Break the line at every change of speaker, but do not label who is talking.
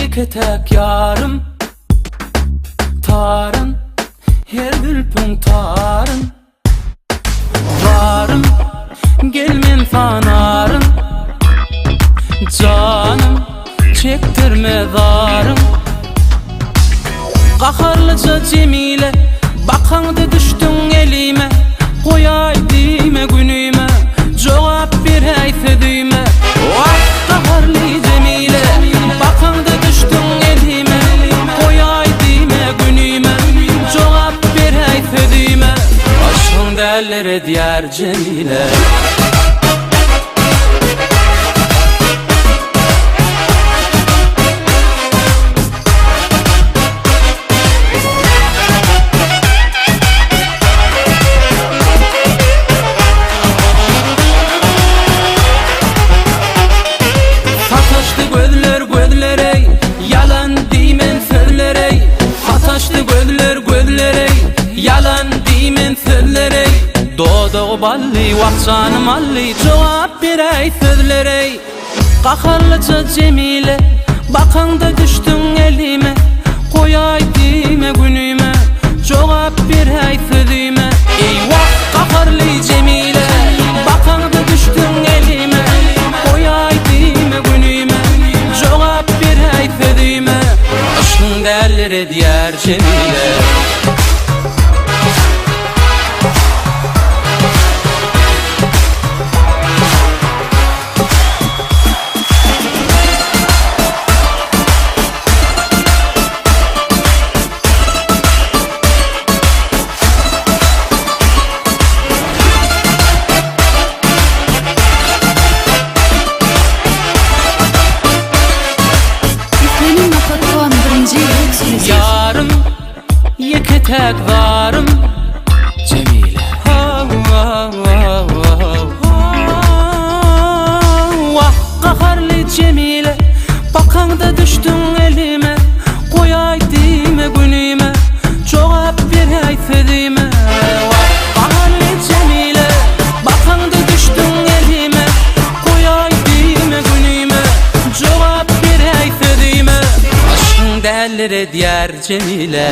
Yeketek yarım tarın, her gülpün tarın. Varım gelmen fanarın, canım çektirme zarım. Qaharlıca Cemile, bakanda düştün elime. Koyay dime günüme, cevap bir hayfe düğme. Vah qaharlı Cemile, bakanda düştün elime. Koyay dime günüme, cevap bir hayfe düğme. Aşkın derlere diyar Cemile. Yalan dimen sözlere, doğdu balli vakcanım alli. Cevap berey sözlere. Qaharlıca Cemile, bakanda düştün elime. Koyay dime günüme, cevap berey sözüme. Eyvah qaharlı Cemile, bakanda düştün elime. Koyay dime günüme, cevap berey sözüme. Aşkın derlere diyar Cemile. Yarım, yeketek varım Cemile. Vah qaharlı Cemile, bakanda düştün elime. Koyay dime günüme, cevap bir hayfedime. Vah qaharlı Cemile, bakanda düştün elime. Koyay dime günüme, cevap bir hayfedime. Aşkın derlere diyar Cemile.